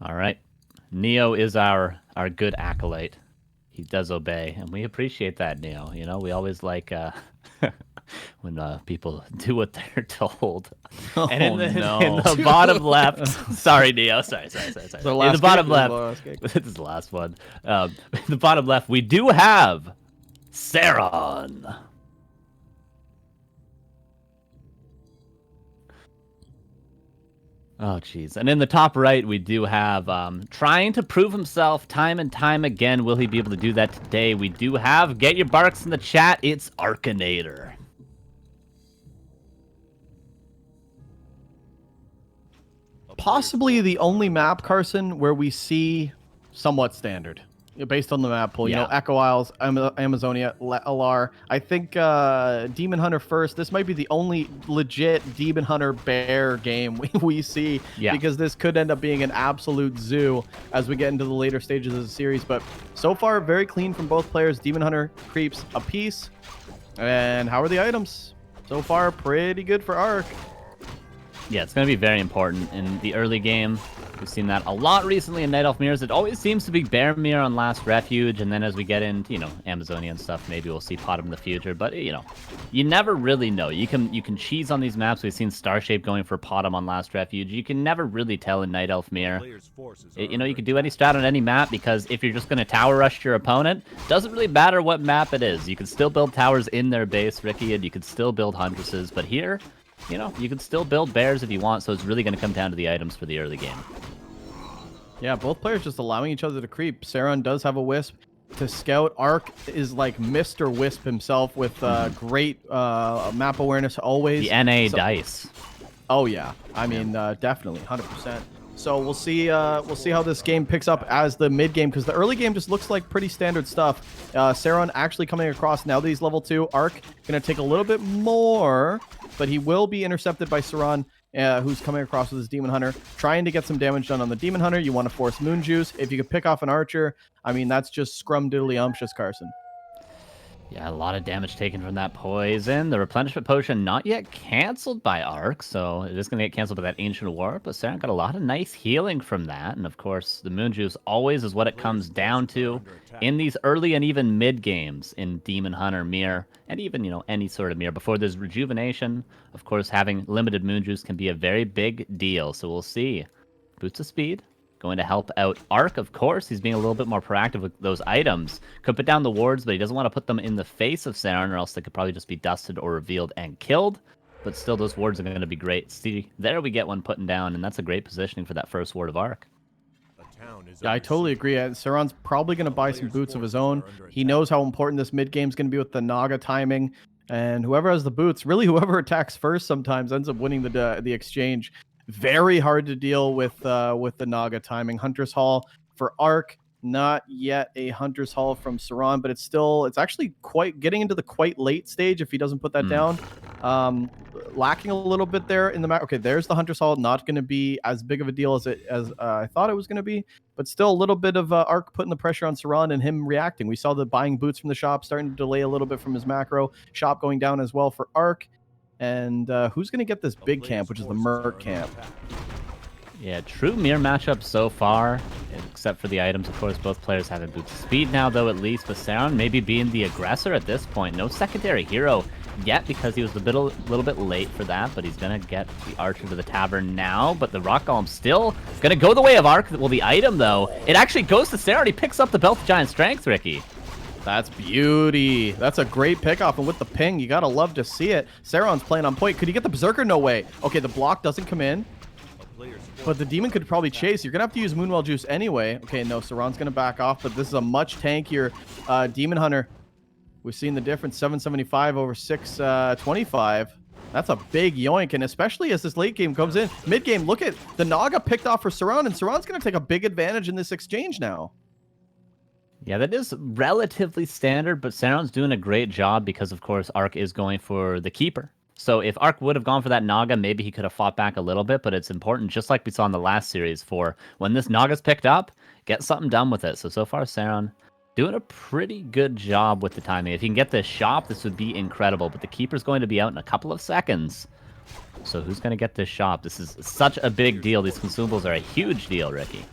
All right. Neo is our good acolyte. He does obey, and we appreciate that, Neo. You know, we always like when people do what they're told. And Oh in no. the bottom left, sorry, Neo, sorry. In the bottom left, this is the last one. In the bottom left, we do have Ceron. Oh, jeez. And in the top right, we do have trying to prove himself time and time again. Will he be able to do that today? We do have, get your barks in the chat, it's Arkanator. Possibly the only map, Carson, where we see somewhat standard. Based on the map pool, you know, Echo Isles, Amazonia, LR. I think Demon Hunter first. This might be the only legit Demon Hunter bear game we see, because this could end up being an absolute zoo as we get into the later stages of the series. But so far, very clean from both players. Demon Hunter creeps a piece. And how are the items? So far, pretty good for Ark. Yeah, it's going to be very important in the early game. We've seen that a lot recently in Night Elf Mirrors. It always seems to be Bear Mirror on Last Refuge, and then as we get into, you know, Amazonia and stuff, maybe we'll see Potom in the future. But, you know, you never really know. You can cheese on these maps. We've seen Starshape going for Potom on Last Refuge. You can never really tell in Night Elf Mirror. You know, you can do any strat on any map, because if you're just going to tower rush your opponent, doesn't really matter what map it is. You can still build towers in their base, Ricky, and you can still build Huntresses. But here, you know, you can still build bears if you want, so it's really going to come down to the items for the early game. Yeah, both players just allowing each other to creep. Ceron does have a Wisp to scout. Ark is like Mr. Wisp himself with great map awareness always. The NA dice. Oh yeah, I mean definitely 100%. So we'll see how this game picks up as the mid game, because the early game just looks like pretty standard stuff. Ceron actually coming across now that he's level 2. Ark gonna take a little bit more, but he will be intercepted by Ceron, who's coming across with his Demon Hunter, trying to get some damage done on the Demon Hunter. You want to force Moon Juice. If you could pick off an Archer, I mean, that's just scrum-diddly-umptious, Carson. Yeah, a lot of damage taken from that poison. The replenishment potion not yet canceled by Ark, so it is going to get canceled by that Ancient Warp, but Ceron got a lot of nice healing from that, and of course, the Moon Juice always is what it comes down to in these early and even mid games in Demon Hunter Mirror, and even, you know, any sort of Mirror. Before there's Rejuvenation, of course, having limited Moon Juice can be a very big deal, so we'll see. Boots of Speed going to help out Ark, of course. He's being a little bit more proactive with those items. Could put down the wards, but he doesn't want to put them in the face of Ceron, or else they could probably just be dusted or revealed and killed. But still, those wards are going to be great. See, there we get one putting down, and that's a great positioning for that first ward of Ark. Yeah, I totally agree. Ceron's probably going to buy some boots of his own. He knows how important this mid game is going to be with the Naga timing, and whoever has the boots, really whoever attacks first sometimes ends up winning the exchange. Very hard to deal with the Naga timing. Hunter's Hall for Ark, not yet a Hunter's Hall from Ceron, but it's actually quite getting into the quite late stage if he doesn't put that down. Lacking a little bit there in the map. Okay, there's the Hunter's Hall. Not going to be as big of a deal as I thought it was going to be, but still a little bit of Ark putting the pressure on Ceron and him reacting. We saw the buying boots from the shop starting to delay a little bit from his macro. Shop going down as well for Ark. And who's going to get this big camp, which is the Merc camp? Yeah, true mirror matchup so far, except for the items. Of course, both players having boots of speed now, though, at least. But Ceron maybe being the aggressor at this point. No secondary hero yet, because he was a little bit late for that. But he's going to get the Archer to the tavern now. But the Rock Golem still going to go the way of Ark. Well, the item, though, it actually goes to Ceron. He picks up the Belt of Giant Strength, Ricky. That's beauty. That's a great pickoff, and with the ping, you gotta love to see it. Ceron's playing on point. Could he get the Berserker? No way. Okay, the block doesn't come in, but the Demon could probably chase. You're gonna have to use Moonwell Juice anyway. Okay, no, Ceron's gonna back off, but this is a much tankier Demon Hunter. We've seen the difference, 775 over 625. That's a big yoink, and especially as this late game comes in. Mid game, look at the Naga picked off for Ceron, and Ceron's gonna take a big advantage in this exchange now. Yeah, that is relatively standard, but Ceron's doing a great job because, of course, Ark is going for the Keeper. So if Ark would have gone for that Naga, maybe he could have fought back a little bit, but it's important, just like we saw in the last series, for when this Naga's picked up, get something done with it. So far, Ceron doing a pretty good job with the timing. If he can get this shop, this would be incredible, but the Keeper's going to be out in a couple of seconds. So who's going to get this shop? This is such a big deal. These consumables are a huge deal, Ricky.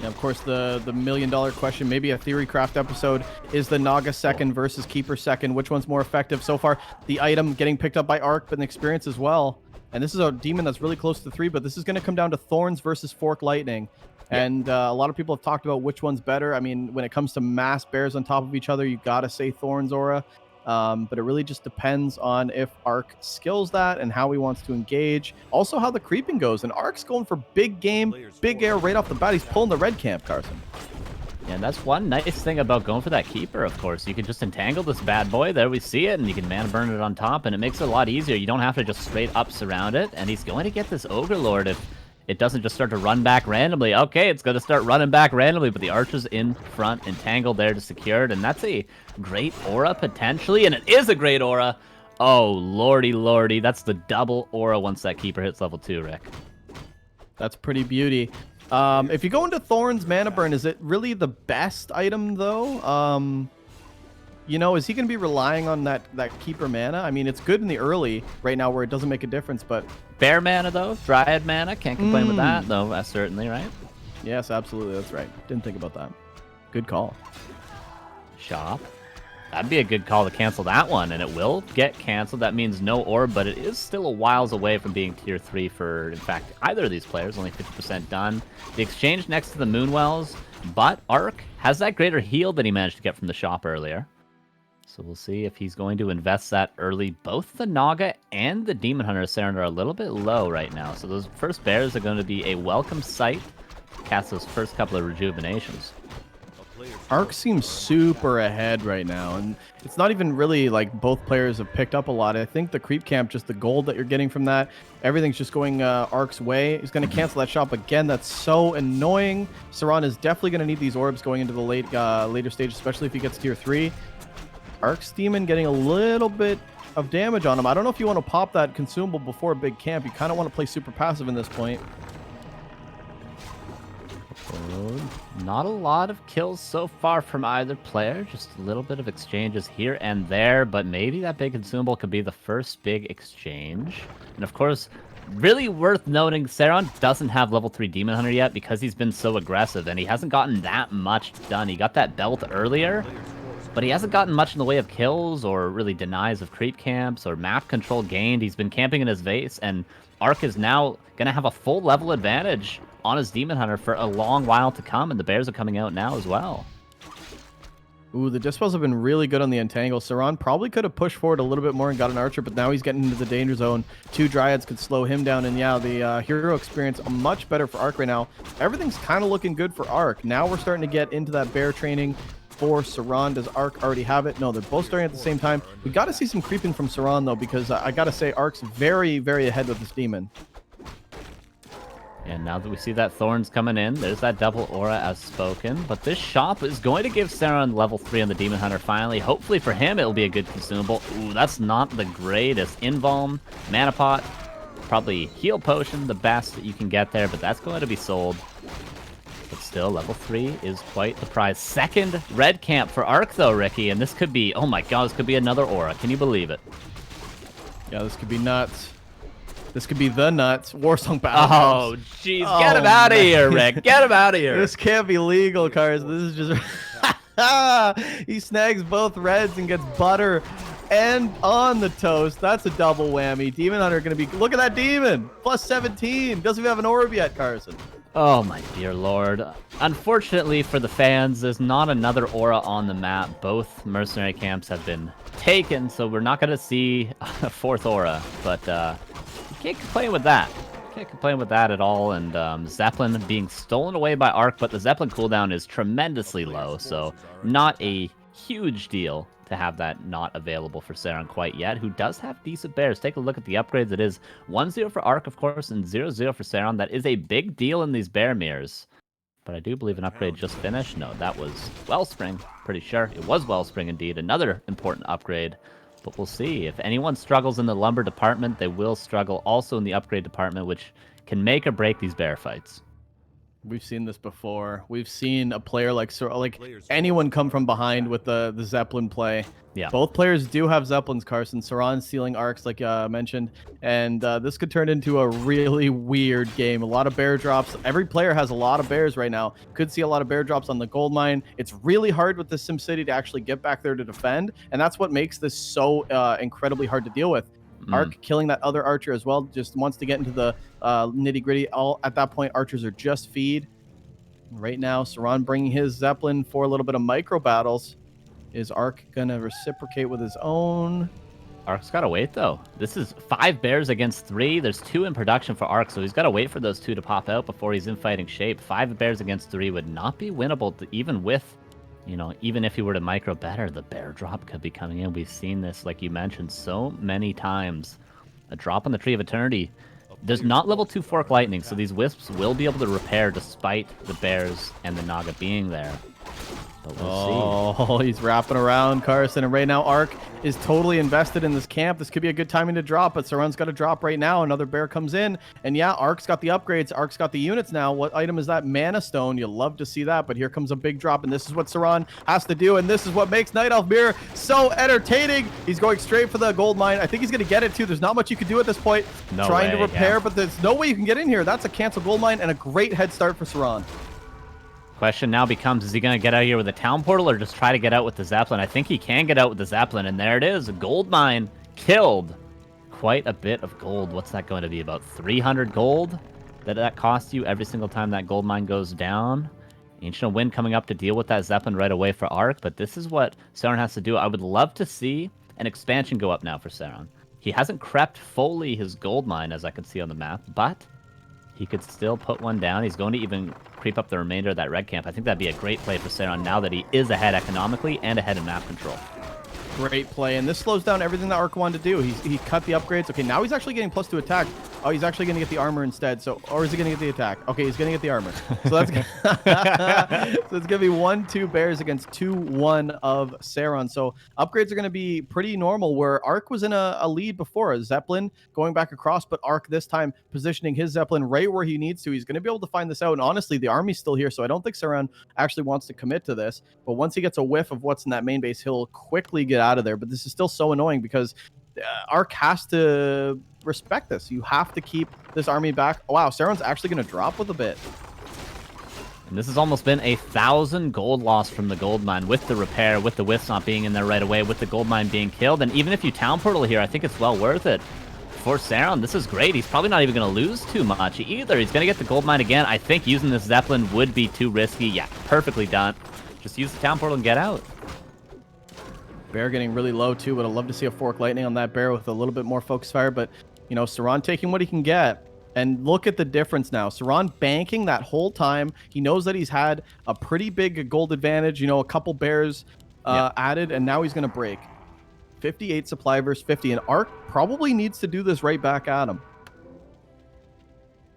Yeah, of course, the million-dollar question, maybe a Theorycraft episode, is the Naga second versus Keeper second. Which one's more effective? So far, the item getting picked up by Arc, but an experience as well. And this is a demon that's really close to 3, but this is going to come down to Thorns versus Fork Lightning. And a lot of people have talked about which one's better. I mean, when it comes to mass bears on top of each other, you got to say Thorns Aura. But it really just depends on if Arc skills that and how he wants to engage. Also, how the creeping goes. And Arc's going for big game, big air right off the bat. He's pulling the red camp, Carson. Yeah, and that's one nice thing about going for that Keeper, of course. You can just entangle this bad boy. There we see it, and you can mana burn it on top, and it makes it a lot easier. You don't have to just straight up surround it, and he's going to get this Ogre Lord if it doesn't just start to run back randomly. Okay, it's going to start running back randomly, but the Archer's in front, entangled there to secure it, and that's a great aura potentially, and it is a great aura. Oh, lordy, lordy. That's the double aura once that Keeper hits level 2, Rick. That's pretty beauty. If you go into Thorn's Mana Burn, is it really the best item, though? You know, is he going to be relying on that Keeper mana? I mean, it's good in the early right now where it doesn't make a difference, but... Bear mana, though. Dryad mana. Can't complain with that, though, certainly, right? Yes, absolutely. That's right. Didn't think about that. Good call. Shop. That'd be a good call to cancel that one, and it will get canceled. That means no orb, but it is still a whiles away from being tier 3 for, in fact, either of these players. Only 50% done. The exchange next to the Moonwells, but Arc has that greater heal that he managed to get from the shop earlier. So we'll see if he's going to invest that early. Both the Naga and the Demon Hunter Ceron are a little bit low right now, so those first bears are going to be a welcome sight to cast those first couple of rejuvenations. Arc seems super ahead right now, and it's not even really like both players have picked up a lot. I think the creep camp, just the gold that you're getting from that, everything's just going Arc's way. He's going to cancel that shop again. That's so annoying. Ceron is definitely going to need these orbs going into the later stage, especially if he gets tier 3. Arc's demon getting a little bit of damage on him. I don't know if you want to pop that consumable before a big camp. You kind of want to play super passive in this point. Not a lot of kills so far from either player, just a little bit of exchanges here and there, but maybe that big consumable could be the first big exchange. And of course, really worth noting, Ceron doesn't have level 3 Demon Hunter yet because he's been so aggressive, and he hasn't gotten that much done. He got that belt earlier, but he hasn't gotten much in the way of kills or really denies of creep camps or map control gained. He's been camping in his base, and Arc is now going to have a full level advantage on his Demon Hunter for a long while to come, and the bears are coming out now as well. Ooh, the Dispels have been really good on the Entangle. Ceron probably could have pushed forward a little bit more and got an Archer, but now he's getting into the danger zone. 2 Dryads could slow him down, and yeah, the hero experience much better for Arc right now. Everything's kind of looking good for Arc. Now we're starting to get into that bear training for Ceron. Does Arc already have it? No, they're both starting at the same time. We got to see some creeping from Ceron, though, because I got to say Arc's very, very ahead with this demon. And now that we see that Thorns coming in, there's that double aura as spoken. But this shop is going to give Ceron level 3 on the Demon Hunter finally. Hopefully for him, it'll be a good consumable. Ooh, that's not the greatest. Invuln, Mana Pot, probably Heal Potion, the best that you can get there, but that's going to be sold. But still, level 3 is quite the prize. Second red camp for Arc, though, Ricky, and this could be, oh my god, this could be another aura. Can you believe it? Yeah, this could be nuts. This could be the nuts. Warsong Battle. Oh, jeez. Get him out of here, Rick. Get him out of here. This can't be legal, Cars. This is just... He snags both reds and gets butter and on the toast. That's a double whammy. Demon Hunter going to be... Look at that demon. Plus 17. Doesn't even have an orb yet, Carson. Oh, my dear lord. Unfortunately for the fans, there's not another aura on the map. Both mercenary camps have been taken, so we're not going to see a fourth aura. But you can't complain with that. Can't complain with that at all. And Zeppelin being stolen away by Arc, but the Zeppelin cooldown is tremendously low, so not a huge deal to have that not available for Ceron quite yet, who does have decent bears. Take a look at the upgrades. It is 1-0 for Arc, of course, and 0-0 for Ceron. That is a big deal in these bear mirrors. But I do believe an upgrade just finished. No, that was Wellspring. Pretty sure it was Wellspring indeed. Another important upgrade. But we'll see. If anyone struggles in the lumber department, they will struggle also in the upgrade department, which can make or break these bear fights. We've seen this before. We've seen a player like anyone come from behind with the Zeppelin play. Yeah. Both players do have Zeppelins, Carson. Ceron stealing arcs, like mentioned. And this could turn into a really weird game. A lot of bear drops. Every player has a lot of bears right now. Could see a lot of bear drops on the gold mine. It's really hard with the SimCity to actually get back there to defend. And that's what makes this so incredibly hard to deal with. Arc killing that other archer as well, just wants to get into the nitty gritty. At that point, archers are just feed. Right now, Ceron bringing his Zeppelin for a little bit of micro battles. Is Arc gonna reciprocate with his own? Arc's gotta wait though. This is 5 bears against 3. There's 2 in production for Arc, so he's gotta wait for those 2 to pop out before he's in fighting shape. 5 bears against 3 would not be winnable, even with, even if he were to micro better, the bear drop could be coming in. We've seen this, like you mentioned, so many times. A drop on the Tree of Eternity. There's not level 2 Fork Lightning, so these Wisps will be able to repair despite the bears and the Naga being there. But we'll see. He's wrapping around Carson, and right now Arc is totally invested in this camp. This could be a good timing to drop, but Ceron's got to drop right now. Another bear comes in, and yeah, Arc's got the upgrades. Arc's got the units now. What item is that? Mana Stone. You'll love to see that, but here comes a big drop, and this is what Ceron has to do, and this is what makes Night Elf Mirror so entertaining. He's going straight for the gold mine. I think he's going to get it, too. There's not much you can do at this point. Trying to repair, but there's no way you can get in here. That's a cancel gold mine and a great head start for Ceron. Question now becomes, is he going to get out here with a town portal or just try to get out with the Zeppelin? I think he can get out with the Zeppelin, and there it is. A gold mine killed. Quite a bit of gold. What's that going to be? About 300 gold that costs you every single time that gold mine goes down. Ancient Wind coming up to deal with that Zeppelin right away for Arc, but this is what Ceron has to do. I would love to see an expansion go up now for Ceron. He hasn't crept fully his gold mine, as I can see on the map, but he could still put one down. He's going to even creep up the remainder of that red camp. I think that'd be a great play for Ceron now that he is ahead economically and ahead in map control. Great play, and this slows down everything that Arc wanted to do. He cut the upgrades. Okay, now he's actually getting +2 attack. Oh, he's actually going to get the armor instead. So, or is he going to get the attack? Okay, he's going to get the armor. So that's so it's going to be 1-2 bears against 2-1 of Ceron. So upgrades are going to be pretty normal. Where Arc was in a lead before, a Zeppelin going back across, but Arc this time positioning his Zeppelin right where he needs to. He's going to be able to find this out. And honestly, the army's still here, so I don't think Ceron actually wants to commit to this. But once he gets a whiff of what's in that main base, he'll quickly get out of there. But this is still so annoying because Arc has to respect this. You have to keep this army back. Oh, wow, Ceron's actually going to drop with a bit. And this has almost been 1,000 gold loss from the gold mine with the repair, with the Wisps not being in there right away, with the gold mine being killed. And even if you town portal here, I think it's well worth it. For Ceron, this is great. He's probably not even going to lose too much either. He's going to get the gold mine again. I think using this Zeppelin would be too risky. Yeah, perfectly done. Just use the town portal and get out. Bear getting really low too, but I'd love to see a Fork Lightning on that bear with a little bit more focus fire. But, Ceron taking what he can get. And look at the difference now. Ceron banking that whole time. He knows that he's had a pretty big gold advantage, a couple bears added, and now he's going to break. 58 supply versus 50, and Arc probably needs to do this right back at him.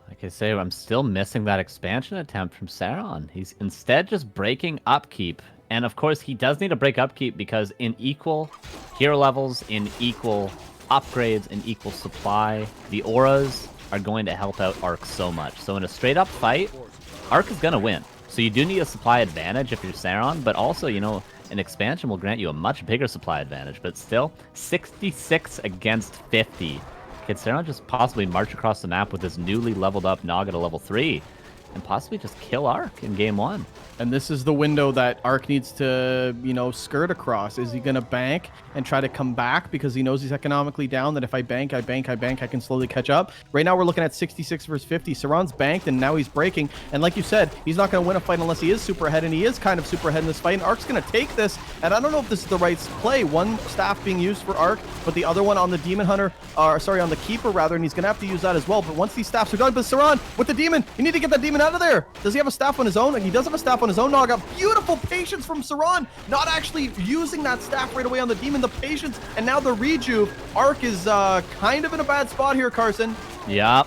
Like I say, I'm still missing that expansion attempt from Ceron. He's instead just breaking upkeep. And of course, he does need to break upkeep because in equal hero levels, in equal upgrades, in equal supply, the auras are going to help out Arc so much. So in a straight up fight, Arc is going to win. So you do need a supply advantage if you're Ceron, but also, an expansion will grant you a much bigger supply advantage. But still, 66 against 50. Could Ceron just possibly march across the map with this newly leveled up Naga to level 3 and possibly just kill Arc in game 1? And this is the window that Arc needs to, skirt across. Is he going to bank and try to come back because he knows he's economically down, that if I bank, I can slowly catch up? Right now we're looking at 66 versus 50. Ceron's banked, and now he's breaking. And like you said, he's not going to win a fight unless he is super ahead, and he is kind of super ahead in this fight. And Arc's going to take this, and I don't know if this is the right play. One staff being used for Arc, but the other one on the Demon Hunter, on the Keeper rather, and he's going to have to use that as well. But once these staffs are done, but Ceron with the Demon, you need to get that Demon out of there. Does he have a staff on his own? He does have a staff on his own. Naga. Beautiful patience from Ceron, not actually using that staff right away on the Demon. The patience, and now the rejuve. Arc is kind of in a bad spot here, Carson. Yep.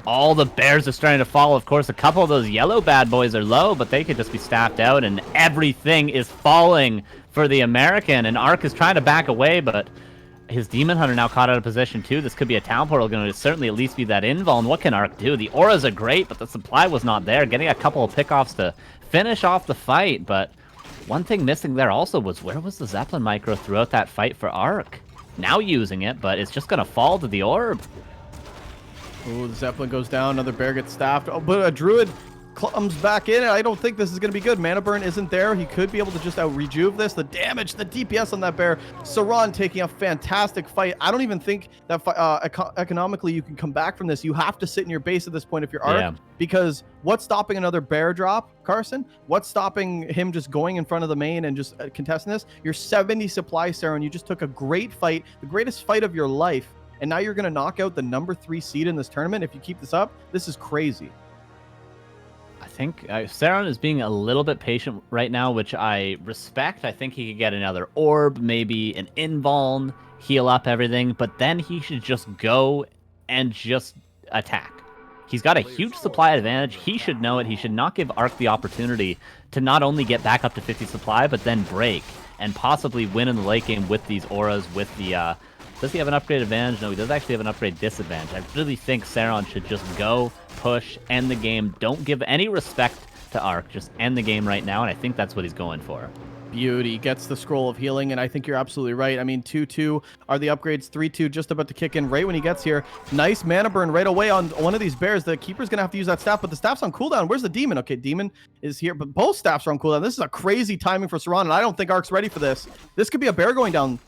All the bears are starting to fall. Of course, a couple of those yellow bad boys are low, but they could just be staffed out, and everything is falling for the American. And Arc is trying to back away, but His Demon Hunter now caught out of position too. This could be a Town Portal, going to certainly at least be that invul. And what can Arc do? The auras are great, but the supply was not there. Getting a couple of pickoffs to finish off the fight, but one thing missing there also was where was the Zeppelin micro throughout that fight for Arc? Now using it, but it's just going to fall to the orb. Ooh, the Zeppelin goes down. Another bear gets staffed. Oh, but a Druid comes back in. I don't think this is going to be good. Mana burn isn't there. He could be able to just out-rejuve this. The damage, the DPS on that bear. Ceron taking a fantastic fight. I don't even think that economically you can come back from this. You have to sit in your base at this point if you're Arc. Because what's stopping another bear drop, Carson? What's stopping him just going in front of the main and just contesting this? You're 70 supply, Ceron. You just took a great fight, the greatest fight of your life. And now you're going to knock out the number 3 seed in this tournament. If you keep this up, this is crazy. I think Ceron is being a little bit patient right now, which I respect. I think he could get another orb, maybe an invuln, heal up everything, but then he should just go and just attack. He's got a huge supply advantage. He should know it. He should not give Arc the opportunity to not only get back up to 50 supply, but then break and possibly win in the late game with these auras, with the... does he have an upgrade advantage? No, he does actually have an upgrade disadvantage. I really think Ceron should just go, push, end the game. Don't give any respect to Arc. Just end the game right now, and I think that's what he's going for. Beauty. Gets the Scroll of Healing, and I think you're absolutely right. I mean, 2-2 are the upgrades. 3-2 just about to kick in right when he gets here. Nice mana burn right away on one of these bears. The Keeper's going to have to use that staff, but the staff's on cooldown. Where's the Demon? Okay, Demon is here, but both staffs are on cooldown. This is a crazy timing for Ceron, and I don't think Arc's ready for this. This could be a bear going down.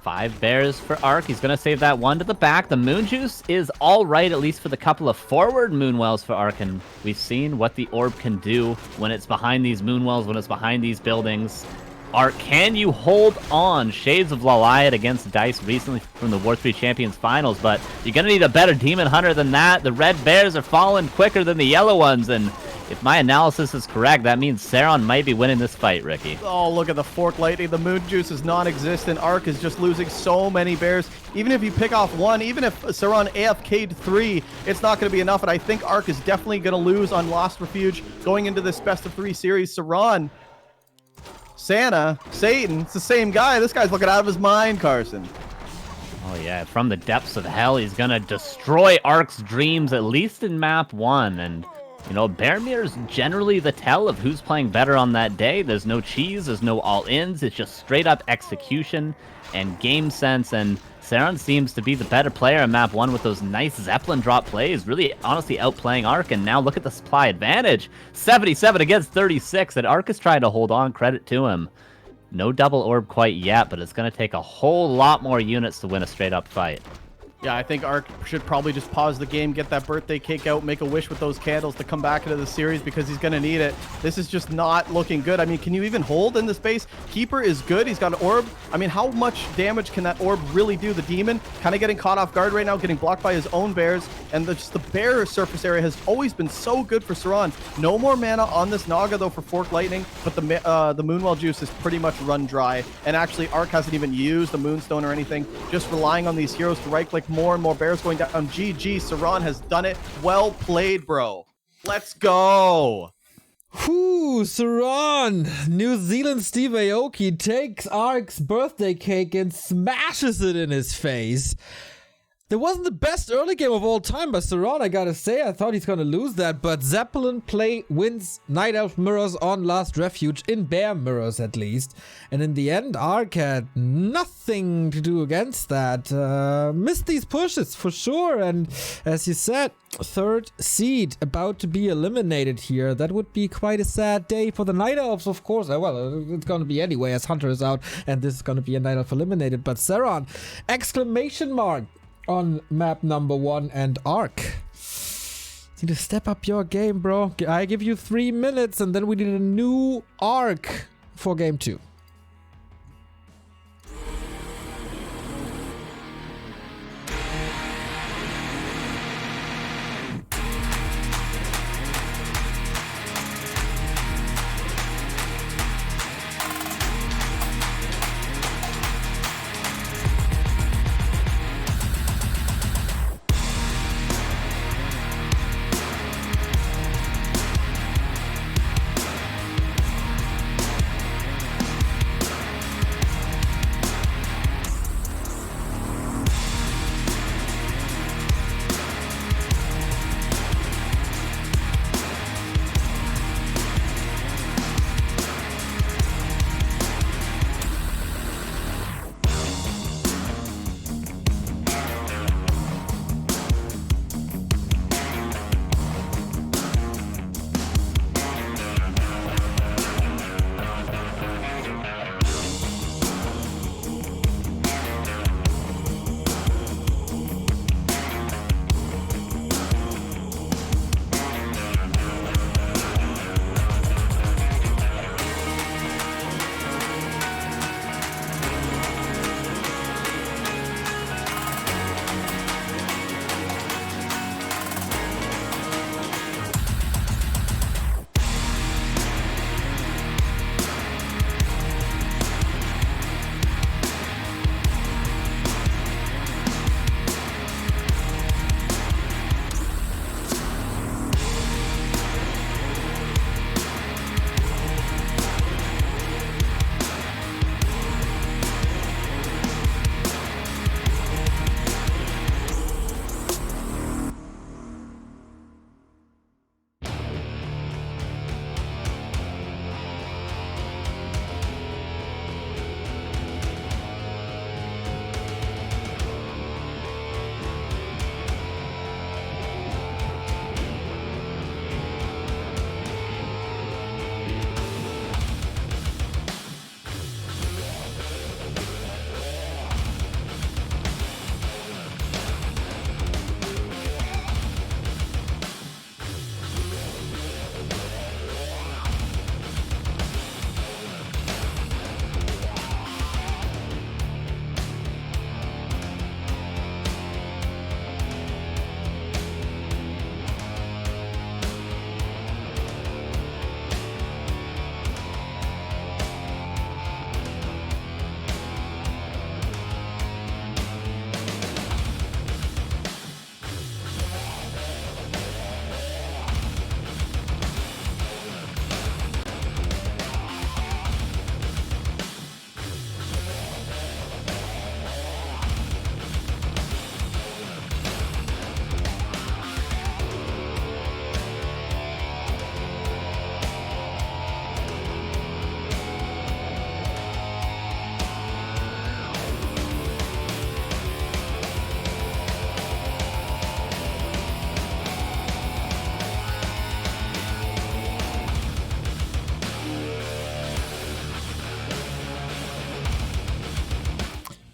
5 bears for Arc. He's going to save that one to the back. The Moon Juice is all right, at least for the couple of forward Moonwells for Arc, and we've seen what the orb can do when it's behind these Moonwells, when it's behind these buildings. Arc, can you hold on? Shades of Laliat against Dice recently from the War 3 Champions Finals, but you're going to need a better Demon Hunter than that. The red bears are falling quicker than the yellow ones, and if my analysis is correct, that means Ceron might be winning this fight, Ricky. Oh, look at the Fork Lightning. The Moon Juice is non-existent. Arc is just losing so many bears. Even if you pick off one, even if Ceron AFK'd 3, it's not going to be enough. And I think Arc is definitely going to lose on Lost Refuge going into this best of 3 series. Ceron, Santa, Satan, it's the same guy. This guy's looking out of his mind, Carson. Oh yeah, from the depths of hell, he's going to destroy Arc's dreams, at least in map 1. And you know, Bear Mirror is generally the tell of who's playing better on that day. There's no cheese, there's no all-ins. It's just straight-up execution and game sense, and Ceron seems to be the better player in map 1 with those nice Zeppelin drop plays, really honestly outplaying Arc, and now look at the supply advantage. 77 against 36, and Arc is trying to hold on, credit to him. No double orb quite yet, but it's going to take a whole lot more units to win a straight-up fight. Yeah, I think Arc should probably just pause the game, get that birthday cake out, make a wish with those candles to come back into the series because he's going to need it. This is just not looking good. I mean, can you even hold in this base? Keeper is good. He's got an orb. I mean, how much damage can that orb really do? The Demon kind of getting caught off guard right now, getting blocked by his own bears. And just the bear surface area has always been so good for Ceron. No more mana on this Naga, though, for Fork Lightning. But the Moonwell Juice is pretty much run dry. And actually, Arc hasn't even used the Moonstone or anything. Just relying on these heroes to right-click more and more bears going down. GG, Ceron has done it. Well played, bro. Let's go. Whoo, Ceron! New Zealand Steve Aoki takes Arc's birthday cake and smashes it in his face. It wasn't the best early game of all time by Ceron, I gotta say. I thought he's gonna lose that, but Zeppelin play wins Night Elf Mirrors on Last Refuge, in Bear Mirrors at least. And in the end, Arc had nothing to do against that. Missed these pushes for sure, and as you said, 3rd seed about to be eliminated here. That would be quite a sad day for the Night Elves, of course. Well, it's gonna be anyway as Hunter is out, and this is gonna be a Night Elf eliminated. But Ceron, exclamation mark on map number 1, and Arc. Need to step up your game, bro. I give you 3 minutes, and then we need a new Arc for game 2.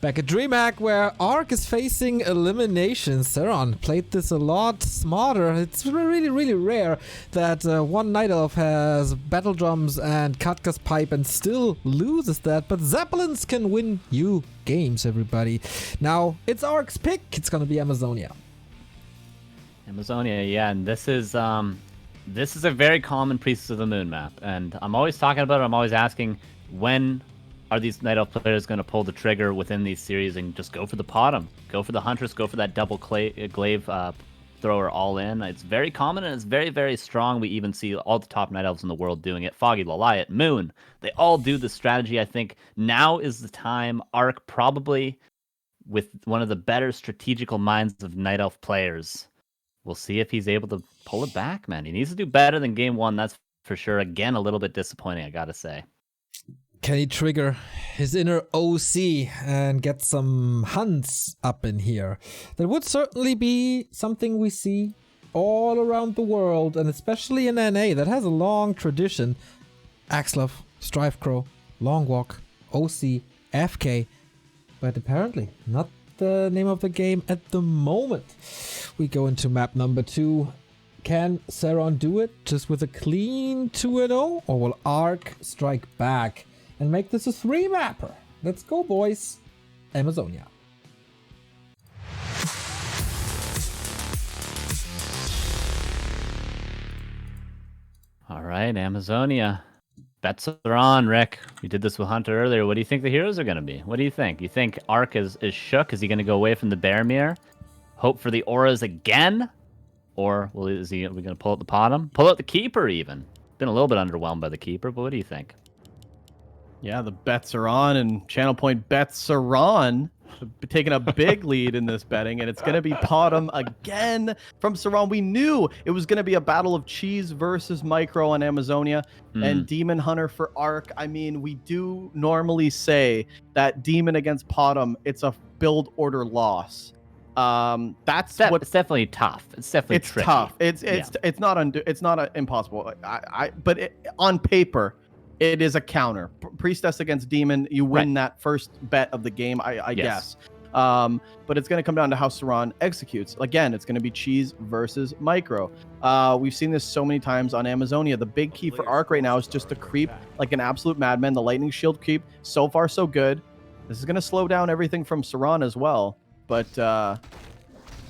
Back at DreamHack, where Ark is facing elimination. Ceron played this a lot smarter. It's really, really rare that one Night Elf has Battle Drums and Katka's Pipe and still loses that. But Zeppelins can win you games, everybody. Now, it's Ark's pick. It's going to be Amazonia. Amazonia, yeah, and this is a very common Priestess of the Moon map. And I'm always talking about it. I'm always asking, when are these Night Elf players going to pull the trigger within these series and just go for the bottom? Go for the Huntress, go for that double glaive thrower all in. It's very common and it's very, very strong. We even see all the top Night Elves in the world doing it. Foggy, Laliat, Moon, they all do the strategy. I think now is the time. Ark probably with one of the better strategical minds of Night Elf players. We'll see if he's able to pull it back, man. He needs to do better than game one, that's for sure. Again, a little bit disappointing, I gotta say. Can he trigger his inner OC and get some hunts up in here? That would certainly be something we see all around the world, and especially in NA, that has a long tradition. Axlov, Strifecrow, Longwalk, OC, FK, but apparently not the name of the game at the moment. We go into map number 2. Can Ceron do it just with a clean 2-0, or will Ark strike back and make this a 3-mapper? Let's go, boys. Amazonia. All right, Amazonia. Bets are on, Rick. We did this with Hunter earlier. What do you think the heroes are going to be? What do you think? You think Ark is shook? Is he going to go away from the Bear Mirror? Hope for the auras again? Or are we going to pull out the bottom? Pull out the Keeper, even. Been a little bit underwhelmed by the Keeper, but what do you think? Yeah, the bets are on, and Channel Point bets Ceron taking a big lead in this betting, and it's going to be bottom again from Ceron. We knew it was going to be a battle of Cheese versus Micro on Amazonia and Demon Hunter for Ark. I mean, we do normally say that Demon against Potom, it's a build order loss. It's definitely tough. It's definitely tricky. Tough. It's not impossible. But on paper, it is a counter. Priestess against Demon, you win that first bet of the game, I guess. But it's going to come down to how Ceron executes. Again, it's going to be Cheese versus Micro. We've seen this so many times on Amazonia. The big key for Ark right now is just to creep like an absolute madman. The Lightning Shield creep, so far so good. This is going to slow down everything from Ceron as well. But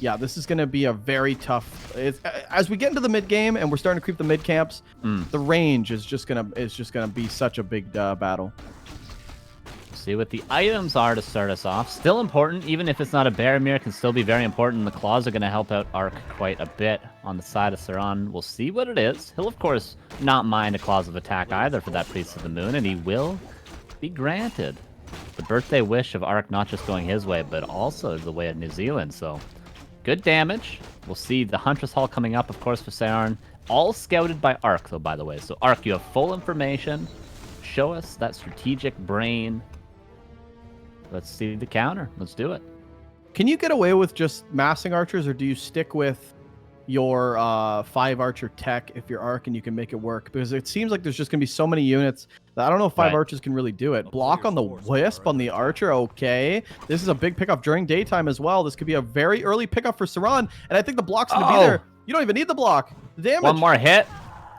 yeah, this is going to be a very tough. As we get into the mid game and we're starting to creep the mid camps, the range is just gonna be such a big battle. See what the items are to start us off. Still important, even if it's not a Bear Mirror, can still be very important. The claws are going to help out Ark quite a bit on the side of Ceron. We'll see what it is. He'll of course not mind a claws of attack either for that Priest of the Moon, and he will be granted the birthday wish of Ark not just going his way, but also the way of New Zealand. So good damage. We'll see the Huntress Hall coming up, of course, for Ceron. All scouted by Ark, though, by the way. So Ark, you have full information. Show us that strategic brain. Let's see the counter. Let's do it. Can you get away with just massing archers, or do you stick with your 5 archer tech if you're Ark and you can make it work? Because it seems like there's just going to be so many units that I don't know if 5 archers can really do it. Block on the Wisp on the archer, okay. This is a big pickup during daytime as well. This could be a very early pickup for Ceron, and I think the block's going to be there. You don't even need the block. The damage. One more hit.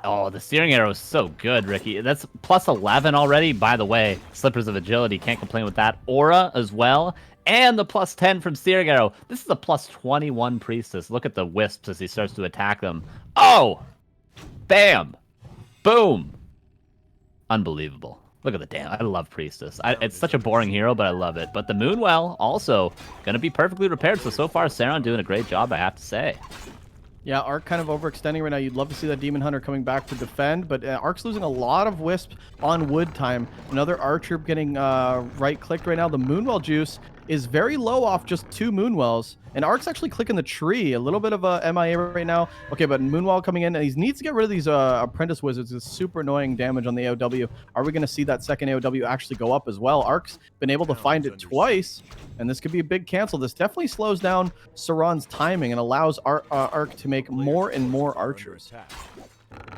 Oh, the steering arrow is so good, Ricky. That's plus 11 already. By the way, Slippers of Agility, can't complain with that. Aura as well. And the plus 10 from steering arrow. This is a plus 21 Priestess. Look at the wisps as he starts to attack them. Oh! Bam! Boom! Unbelievable. Look at the damn. I love Priestess. It's such a boring hero, but I love it. But the Moonwell also going to be perfectly repaired. So far, Ceron doing a great job, I have to say. Yeah, Ark kind of overextending right now. You'd love to see that Demon Hunter coming back to defend, but Ark's losing a lot of Wisp on wood time. Another Archer getting right-clicked right now. The Moonwell juice is very low off just 2 Moonwells, and Ark's actually clicking the tree. A little bit of a MIA right now. Okay, but Moonwell coming in, and he needs to get rid of these Apprentice Wizards. It's super annoying damage on the AOW. Are we going to see that second AOW actually go up as well? Ark's been able to find it twice, and this could be a big cancel. This definitely slows down Ceron's timing and allows Ark to make more and more archers.